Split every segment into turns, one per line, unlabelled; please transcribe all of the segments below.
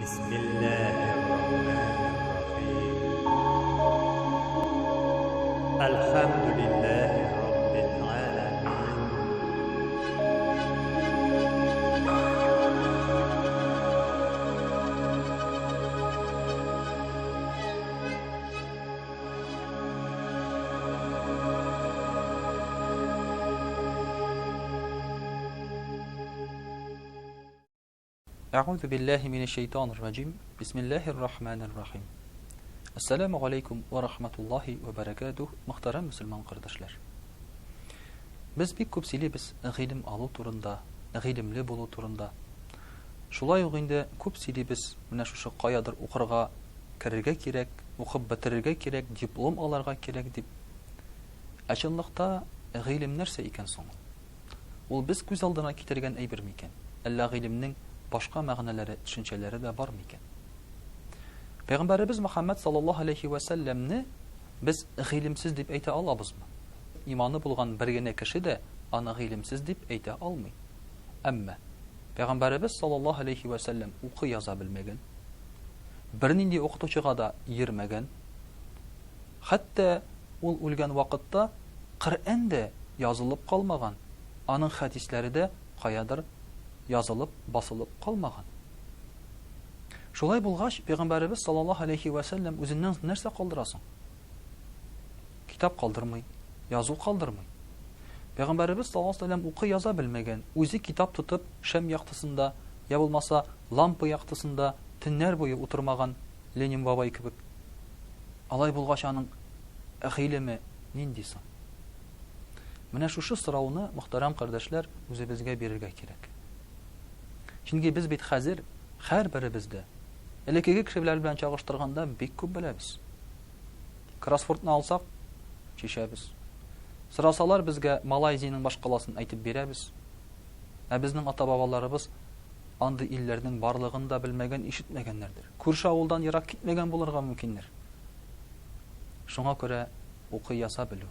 بسم الله الرحمن الرحيم الحمد لله رب العالمين
أعوذ بالله من الشيطان الرجيم بسم الله الرحمن الرحيم Assalamu alaikum wa rahmatullahi wa barakatuh. Muhtaram Müslüman kardeşler. Biz bik köp сөйлейбез гыйлем алу турында, гыйлемле булу турында. Шулай ук инде күп сөйлейбез менә шушы каядыр укырга керергә кирәк, укып бетерергә кирәк, диплом алырга кирәк дип. Ачынлыкта гыйлем нәрсә икән соң? Ул без күз алдына китергән әйбер микән? Әллә гыйлемнең башка мәгънәләре, төшенчәләре дә бар микән? Пәйгамбәрбез Мөхәммәд саллаллаһу алейхи ва сәлләмне без гыйлемсез дип әйтә алабызмы? Иманы булган бер генә кеше дә аны гыйлемсез дип әйтә алмый. Әмма Пәйгамбәрбез саллаллаһу алейхи ва сәлләм укый яза белмәгән. Бернинди укытучыга да йөрмәгән. Хәтта ул үлгән вакытта Коръән дә язылып калмаган. Аның хәдисләре дә каядыр язылып, басылып калмаган. Шулай булгач, Пәйгамбәрбез саллаллаһу алейхи ва сәлләм үзеннән нәрсә калдырасың? Китап калдырмый, язу калдырмый. Пәйгамбәрбез саллаллаһу алейхи ва сәлләм укый яза белмәгән. Үзе китап тотып, шәм яктысында, я булмаса, лампа яктысында төннәр буе утырмаган Ленин бабай кебек. Алай булгач, аның гыйлеме нинди соң? Менә шушы сорауны, мөхтәрәм кардәшләр, үзебезгә бирергә кирәк. Чөнки без бит хәзер һәрберебездә элекеге кешеләр белән чагыштырганда бик күп беләбез. Кроссвордны алсак, чишәбез. Сорасалар безгә Малайзиянең башкаласын әйтеп бирәбез. Ә безнең ата-бабаларыбыз андый илләрнең барлыгын да белмәгән, ишетмәгәннәрдер. Күрше авылдан ерак китмәгән булырга мөмкиндер. Шуңа күрә укый яза белү,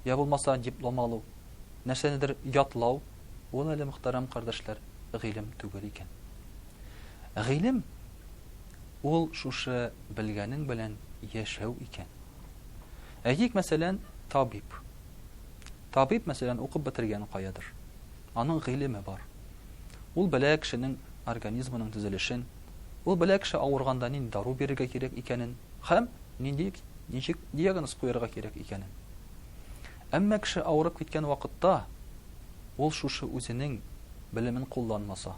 я булмаса диплом алу, нәрсәнедер ятлау, ул әле мөхтәрәм кардәшләр, гыйлем түгел икән. Гыйлем ул шушы белгәнең белән яшәү икән. Әйтик, мәсәлән, табиб. Табиб, мәсәлән, укып бетергән каядыр. Аның гыйлеме бар. Ул белә кешенең организмының төзелешен, ул белә кеше авырганда нинди дару бирергә кирәк икәнен, һәм ничек диагноз куярга кирәк икәнен. Әмма кеше авырып киткән вакытта ул шушы үзенең белемен кулланмаса,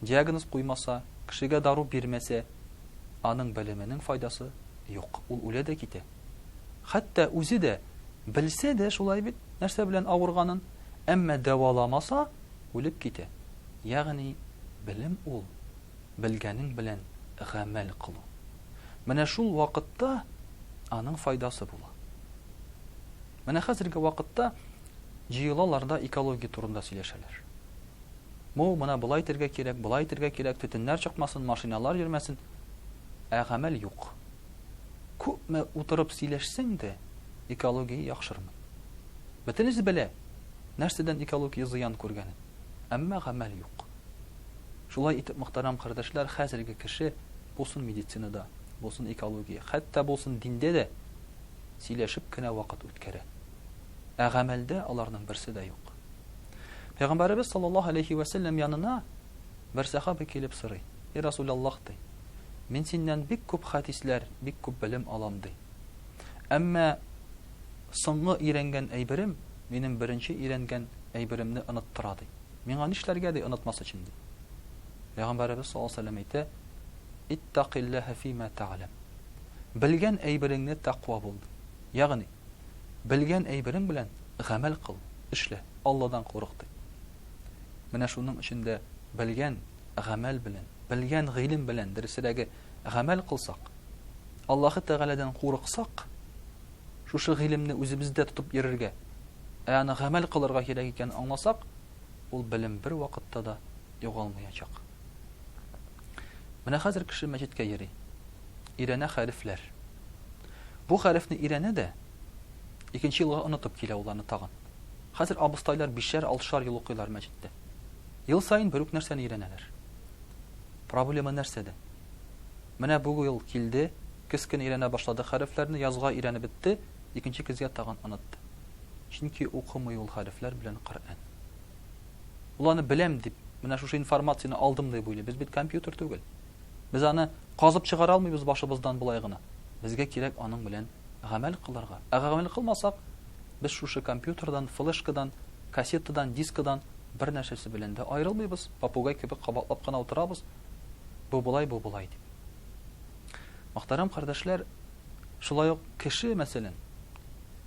диагноз куймаса, кешегә дару бирмәсә, аның белеменең файдасы юк. Ул үлә дә китә. Хәтта үзе дә белсә дә шулай бит нәрсә белән авырганын, әмма дәваламаса, үлеп китә. Ягъни белем ул белгәнең белән гамәл кылу. Менә шул вакытта аның файдасы була. Менә хәзерге вакытта җыелаларда экология турында сөйләшәләр. Моңа булай итәргә кирәк, төтеннәр чыкмасын, машиналар йөрмәсен. Ә гамәл юк. Күпме утырып сөйләшсәң дә, экология яхшырмый. Бөтенесе белә, нәрсәдән экология зыян күргәнен. Әмма гамәл юк. Шулай итеп, мөхтәрәм кардәшләр, хәзерге кеше булсын медицинада, булсын экология, хәтта булсын диндә дә сөйләшеп кенә вакыт үткәрә. Ә гамәлдә аларның берсе дә юк. Пәйгамбәрбез саллаллаһу алейхи ва сәлләм янына бер сахаба килеп сорый: "Я Расулаллаһ, мин синнән бик күп хәдисләр, бик күп белем алам ди. Әмма соңгы өйрәнгән әйберем минем беренче өйрәнгән әйберемне оныттыра ди. Миңа нишләргә ди онытмас өчен ди?" Пәйгамбәрбез саллаллаһу алейхи ва сәлләм әйтә: "Иттақиллаһа фима та'лам." Белгән әйбереңне тақва бул. Ягъни белгән әйберең белән гамәл кыл, эшлә, Алладан курык ди. Менә шуның өчен белгән гамәл белән, белгән гыйлем белән дөресрәге гамәл кылсак, Аллаһы Тәгаләдән курыксак, шушы гыйлемне үзебездә тотып йөрергә, аны гамәл кылырга кирәк икән аңласак, ул белем бер вакытта да югалмаячак. Менә хәзер кеше мәчеткә йөри. Ирәнә хәрефләр. Бу хәрефне ирәнә дә икенче елга онытып килә уларны тагын. Хәзер абыстайлар 5-6 ел укыйлар мәчеттә. Ел сайын бер үк нәрсәне өйрәнәләр. Проблема нәрсәдә? Менә бу ел килде, кескен өйрәнә башлады, хәрефләрне язга өйрәнеп бетте, икенче кезгә тагын онытты. Чөнки укымый ул хәрефләр белән Коръән. Ул аны беләм дип, менә шушы информацияны алдым дип уйлый. Без бит компьютер түгел. Без аны казып чыгара алмыйбыз башыбыздан булай гына. Безгә кирәк аның белән гамәл кылырга. Гамәл кылмасак, без шушы компьютердан, флешкадан, кассетадан, дискадан бер нәрсәсе белән дә аерылмыйбыз. Попугай кебек кабатлап кына утырабыз. Бу булай дип. Мөхтәрәм кардәшләр, шулай ук кеше мәсәлән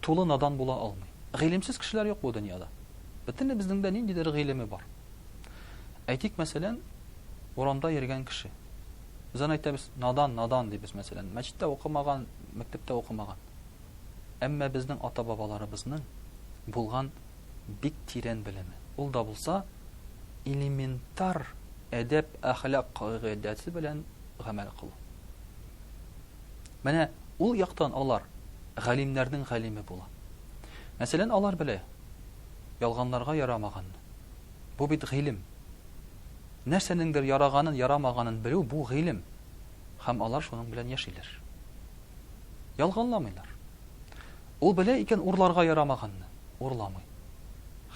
тулы надан була алмый. Гыйлемсез кешеләр юк бу дөньяда. Бөтен безнең дә ниндидер гыйлеме бар. Әйтик мәсәлән, урамда йөргән кеше. Без аны әйтәбез, надан дибез мәсәлән. Мәчеттә укымаган, мәктәптә укымаган. Әмма безнең ата-бабаларыбызның булган бик тирән белеме. Ул да булса элементар әдәп, әхлак кагыйдәсе белән гамәл кылу. Менә ул яктан алар галимнәрнең галиме була. Мәсәлән, алар белә ялганларга ярамаганны. Бу бит гыйлем. Нәрсәнеңдер яраганын, ярамаганын белү бу гыйлем. Һәм алар шуның белән яшиләр. Ялганламыйлар. Ул белә икән урларга ярамаганны, урламый.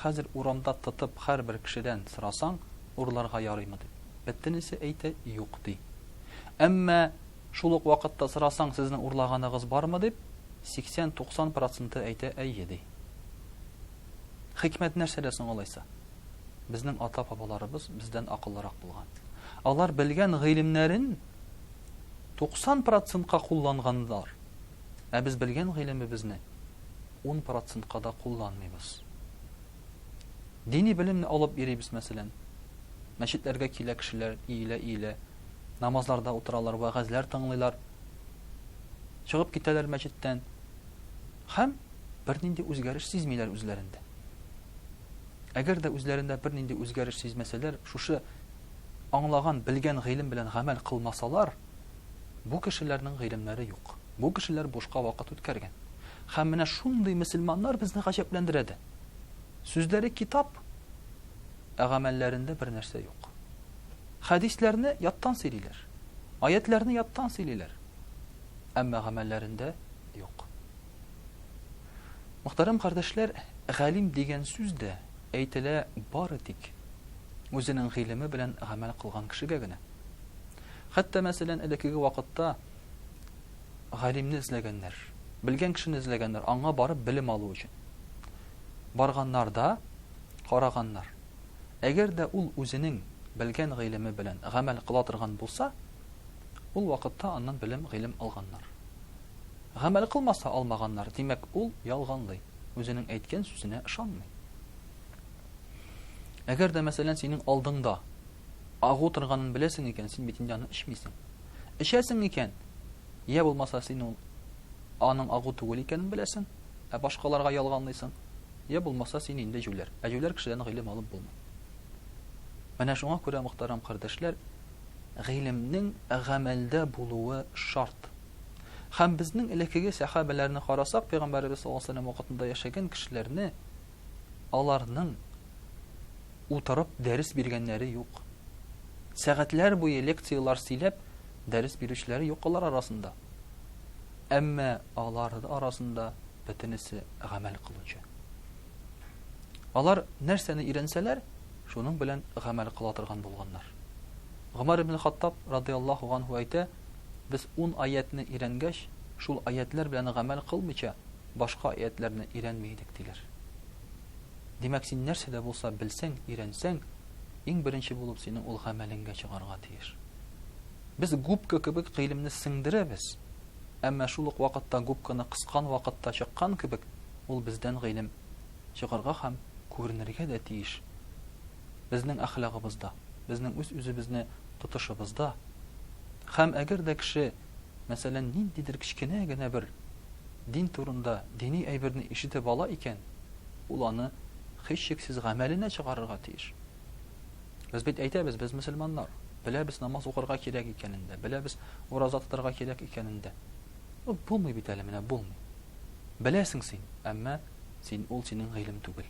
Хәзер урамда тотып һәрбер кешедән сорасаң, урларга ярыймы дип. Бөтенесе әйтә, юк ди. Әмма шул ук вакытта сорасаң, сезнең урлаганыгыз бармы дип, 80-90% әйтә, әйе ди. Хикмәт нәрсәдә соң алайса? Безнең ата-бабаларыбыз бездән акыллырак булган. Алар белгән гыйлемнәрен 90%-ка кулланганнар. Ә без белгән гыйлемебезне 10%-ка да кулланмыйбыз. Дини белемне алып йөрибез мәсәлән. Мәчетләргә килә кешеләр, иелә, намазларда утыралар, вәгазьләр тыңлыйлар. Чыгып китәләр мәчеттән. Һәм бернинди үзгәреш сизмиләр үзләрендә. Әгәр дә үзләрендә бернинди үзгәреш сизмәсәләр, шушы аңлаган, белгән гыйлем белән гамәл кылмасалар, бу кешеләрнең гыйлемнәре юк. Бу кешеләр бушка вакыт үткәргән. Һәм менә шундый мөселманнар безне гаҗәпләндерә. Сүзләре китап, гамәлләрендә бер нәрсә юк. Хадисләрне яттан сөйлиләр. Аятләрне яттан сөйлиләр. Әмма гамәлләрендә юк. Мөхтәрәм кардәшләр, галим дигән сүз дә әйтелә бары тик үзенең гыйлеме белән гамәл кылган кешегә генә. Хәтта мәсәлән, элекеге вакытта галимне эзләгәннәр, белгән кешене эзләгәннәр, аңа барып белем алу өчен. Барганнар да, караганнар. Әгәр дә ул үзенең белгән гыйлеме белән гамәл кыла торган булса, ул вакытта аннан белем, гыйлем алганнар. Гамәл кылмаса алмаганнар, димәк, ул ялганлый, үзенең әйткән сүзенә ышанмый. Әгәр дә мәсәлән синең алдыңда агу торганын беләсең икән, син бит инде аны эчмисең. Эчәсең икән, я булмаса син ул аның агу түгел икәнен беләсең, ә башкаларга ялганлыйсың. Я булмаса син инде җүләр. Ә җүләр кешедән гыйлем алып булмый. Менә шуңа күрә, мөхтәрәм кардәшләр, гыйлемнең гамәлдә булуы шарт. Һәм безнең элекеге сахабаларны карасак, Пәйгамбәрбез саллаллаһу алейһи ва саллям вакытында яшәгән кешеләрне, аларның утырып дәрес биргәннәре юк. Сәгатьләр буе лекциялар сөйләп дәрес бирүчеләре юк алар арасында. Әмма алар арасында бөтенесе гамәл кылучы. Алар нәрсәне өйрәнсәләр, шуның белән гамәл кыла торган булганнар. Умар ибн Хаттаб радиллаһу анһу әйтә, без 10 аятны өйрәнгәч, шул аятлар белән гамәл кылмыйча, башка аятларны өйрәнмәйдек диләр. Димәк, син нәрсәдә булса белсәң, өйрәнсәң, иң беренче булып синең ул гамәлеңгә чыгарга тиеш. Без губка кебек гыйлемне сеңдерәбез. Әмма шул ук вакытта губканы кыскан вакытта чыккан кебек, ул бездән гыйлем чыгарга һәм күренергә дә тиеш. Безнең әхлагыбызда, безнең үз-үзебезне тотышыбызда. Һәм әгәр дә кеше, мәсәлән, ниндидер кичкенә генә бер дин турында дини әйберне ишетеп ала икән, ул аны һичшиксез гамәленә чыгарырга тиеш. Без бит әйтәбез, без мөселманнар, беләбез намаз укырга кирәк икәнен дә, беләбез ураза тотарга кирәк икәнен дә. Булмый бит әле, менә булмый. Беләсең син, әмма син ул синең гыйлем түгел.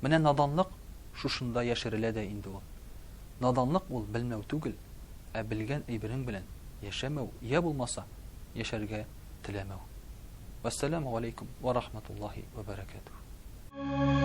Менә наданлык шушында яшерелә дә инде ул. Наданлык ул белмәү түгел, ә белгән әйберең белән яшәмәү, я булмаса, яшәргә теләмәү. Вассаламу алейкум ва рахматуллахи ва баракатух.